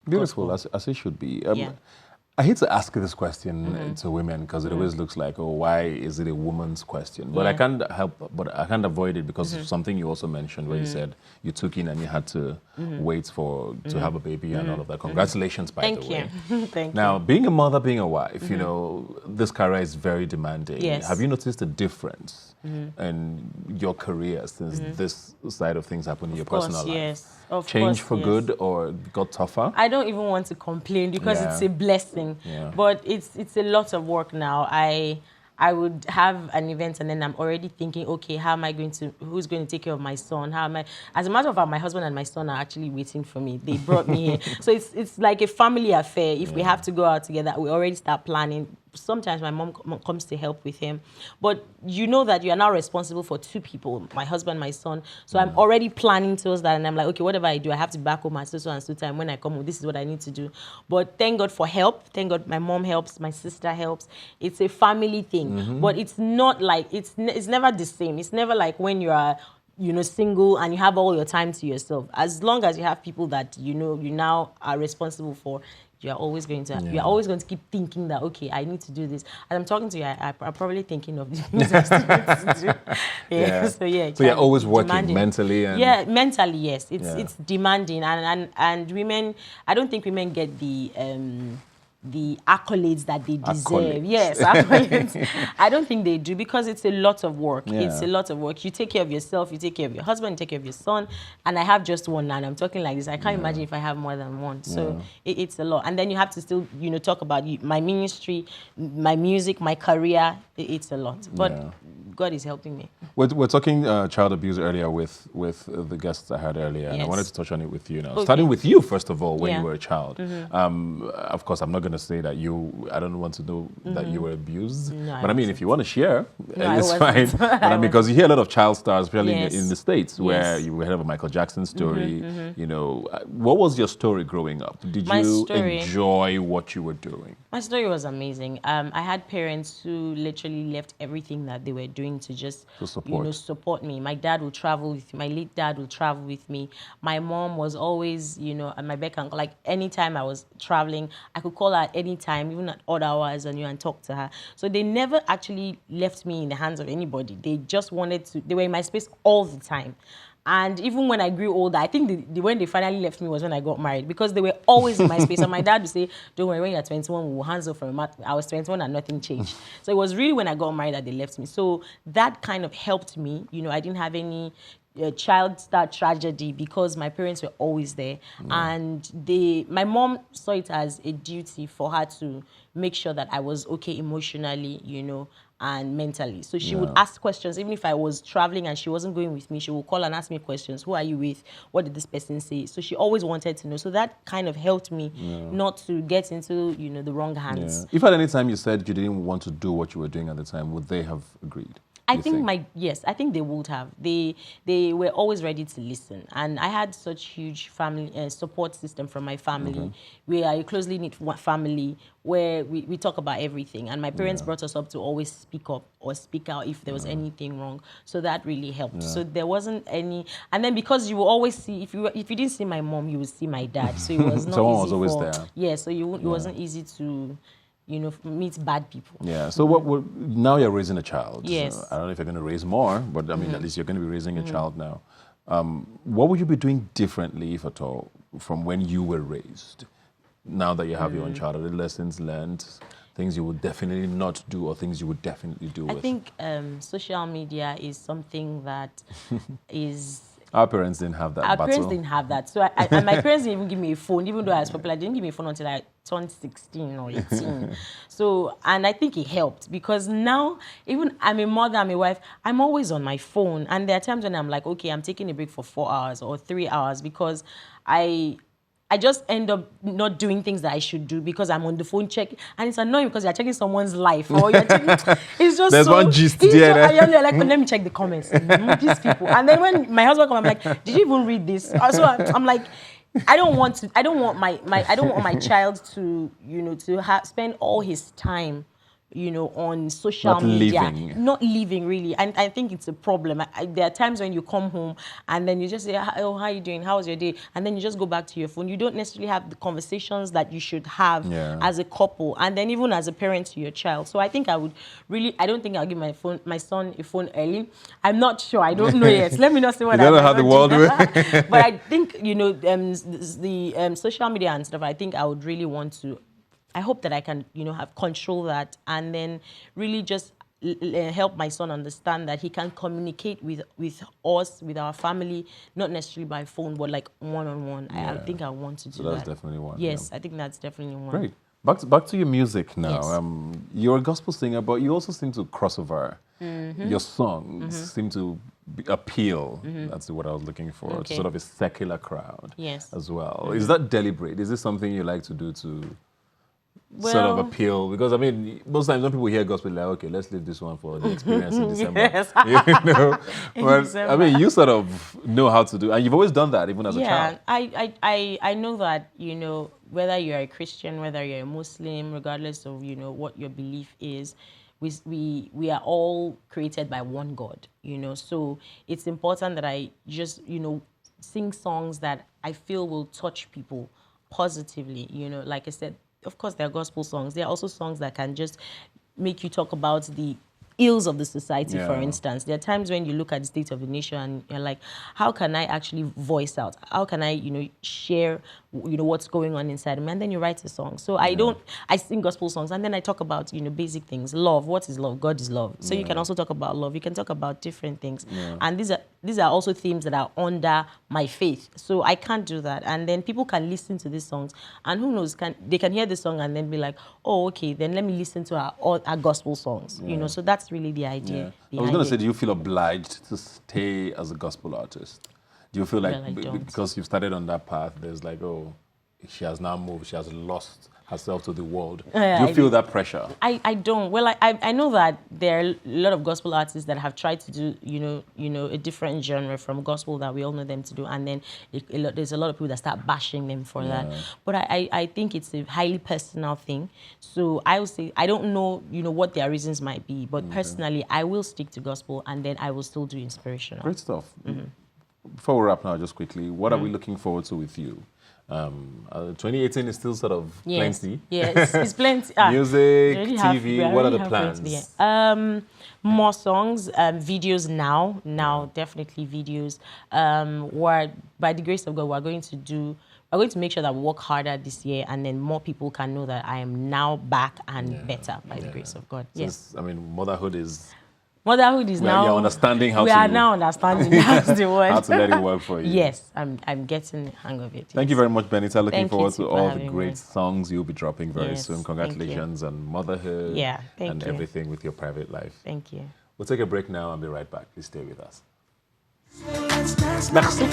Beautiful, as it should be. Yeah. I hate to ask this question to women because it always looks like, oh, why is it a woman's question? But I can't I can't avoid it because of something you also mentioned where you said you took in and you had to wait to have a baby and all of that. Congratulations, by the way. Thank you. Thank you. Now, being a mother, being a wife, you know, this career is very demanding. Yes. Have you noticed a difference in your career since this side of things happened in your personal life? Yes. Of Change course, for yes. good or got tougher? I don't even want to complain because Yeah. it's a blessing. Yeah. But it's a lot of work now. I would have an event and then I'm already thinking, okay, who's going to take care of my son? As a matter of fact, my husband and my son are actually waiting for me. They brought me here. So it's like a family affair. If we have to go out together, we already start planning. Sometimes my mom comes to help with him. But you know that you are now responsible for 2 people, my husband, my son. So I'm already planning towards that. And I'm like, okay, whatever I do, I have to back home at so and so time. When I come home, this is what I need to do. But thank God for help. Thank God my mom helps, my sister helps. It's a family thing. But it's not like, it's never the same. It's never like when you are single and you have all your time to yourself. As long as you have people that you now are responsible for, you're always going to keep thinking that, okay, I need to do this. As I'm talking to you, I'm probably thinking of the things I still need to do. So you're always working demanding. mentally and Yeah, mentally, yes. It's demanding and women, I don't think women get the accolades that they deserve. Accolades. Yes, accolades. I don't think they do because it's a lot of work. Yeah. It's a lot of work. You take care of yourself, you take care of your husband, you take care of your son. And I have just one and I'm talking like this. I can't imagine if I have more than one. So it's a lot. And then you have to still, talk about my ministry, my music, my career. It's a lot. But God is helping me. We're talking child abuse earlier with the guests I had earlier, and I wanted to touch on it with you now. Okay. Starting with you, first of all, when you were a child. Of course, I'm not going to say that I don't want to know that you were abused. No, but I mean, if you want to share, it's I fine. But I mean, because you hear a lot of child stars, especially in the States, where Yes. you heard of a Michael Jackson story. What was your story growing up? Did you enjoy what you were doing? My story was amazing. I had parents who literally left everything that they were doing to just support me. My dad would travel with me. My late dad would travel with me. My mom was always, at my beck and like anytime I was traveling, I could call her at any time, even at odd hours, and talk to her. So they never actually left me in the hands of anybody. They just they were in my space all the time. And even when I grew older, I think when they finally left me was when I got married because they were always in my space. And my dad would say, don't worry, when you're 21, we'll hands off from a mat. I was 21 and nothing changed. So it was really when I got married that they left me. So that kind of helped me. I didn't have any child star tragedy because my parents were always there. And my mom saw it as a duty for her to make sure that I was okay emotionally, and mentally. So she would ask questions, even if I was traveling and she wasn't going with me, she would call and ask me questions. Who are you with? What did this person say? So she always wanted to know. So that kind of helped me not to get into, the wrong hands. If at any time you said you didn't want to do what you were doing at the time, would they have agreed? I think they would have. They were always ready to listen. And I had such huge family support system from my family. We are a closely knit family where we talk about everything. And my parents brought us up to always speak up or speak out if there was anything wrong. So that really helped. So there wasn't any. And then because you will always see, if you didn't see my mom, you would see my dad. So it was not Someone easy was always there. Yeah, so it wasn't easy to meet bad people. Yeah. So now you're raising a child. Yes. I don't know if you're going to raise more, but I mean, at least you're going to be raising a child now. What would you be doing differently, if at all, from when you were raised? Now that you have your own child, are there lessons learned, things you would definitely not do, or things you would definitely do? I think social media is something that is. Our parents didn't have that. Our parents didn't have that. So and my parents didn't even give me a phone, even though I was popular. They didn't give me a phone until I turned 16 or 18. So, and I think it helped because now, even I'm a mother, I'm a wife, I'm always on my phone. And there are times when I'm like, okay, I'm taking a break for 4 hours or 3 hours because I just end up not doing things that I should do because I'm on the phone checking. And it's annoying because you're checking someone's life. Or you're checking, it's just There's one gist there. You're like, let me check the comments. These people. And then when my husband comes, I'm like, did you even read this? So I'm like, I don't want my child to, spend all his time, on social media. Living. Not living, really. And I think it's a problem. There are times when you come home and then you just say, oh, how are you doing? How was your day? And then you just go back to your phone. You don't necessarily have the conversations that you should have as a couple, and then even as a parent to your child. So I think I don't think I'll give my son a phone early. I'm not sure. I don't know yet. Let me not say what I don't know how the world works. But I think, the social media and stuff, I think I would really want to, I hope that I can, have control that, and then really just help my son understand that he can communicate with us, with our family, not necessarily by phone, but like one-on-one. I think I want to do that. So that's definitely one. Yes, I think that's definitely one. Great. Back to your music now. Yes. You're a gospel singer, but you also seem to cross over. Your songs seem to appeal. That's what I was looking for. To sort of a secular crowd as well. Is that deliberate? Is this something you like to do to sort of appeal? Because I mean, most times when people hear gospel, they're like, okay, let's leave this one for the experience in December. But I mean, you sort of know how to do, and you've always done that even as a child. I know that, whether you're a Christian, whether you're a Muslim, regardless of, what your belief is, we are all created by one God, So it's important that I just, sing songs that I feel will touch people positively, Like I said, of course, there are gospel songs. There are also songs that can just make you talk about the ills of the society, for instance. There are times when you look at the state of the nation and you're like, how can I actually voice out? How can I, share, what's going on inside me? And then you write a song. So I sing gospel songs, and then I talk about, basic things. Love. What is love? God is love. So you can also talk about love. You can talk about different things. And these are also themes that are under my faith. So I can't do that. And then people can listen to these songs, and who knows, they can hear the song and then be like, oh, okay, then let me listen to our gospel songs. So that's really the idea. I was going to say, do you feel obliged to stay as a gospel artist? Do you feel like because you've started on that path, there's like, oh, she has now moved, she has lost herself to the world. Do you feel that pressure? I don't. Well, I know that there are a lot of gospel artists that have tried to do, a different genre from gospel that we all know them to do, and then there's a lot of people that start bashing them for that. But I think it's a highly personal thing. So I would say, I don't know, what their reasons might be, but personally, I will stick to gospel, and then I will still do inspirational. Great stuff. Before we wrap now, just quickly, what are we looking forward to with you? 2018 is still sort of plenty. Yes, it's plenty. Music, TV, what are the plans? More songs, videos now, definitely videos. Where, by the grace of God, we're going to make sure that we work harder this year, and then more people can know that I am now back and better by the grace of God. Yes. I mean, motherhood is now. You're understanding how we are now understanding. That's the word. How to let it work for you. Yes, I'm getting the hang of it. Thank you very much, Benita. Looking forward to all the great songs you'll be dropping very soon. Congratulations on motherhood and everything with your private life. Thank you. We'll take a break now and be right back. Please stay with us. Merci.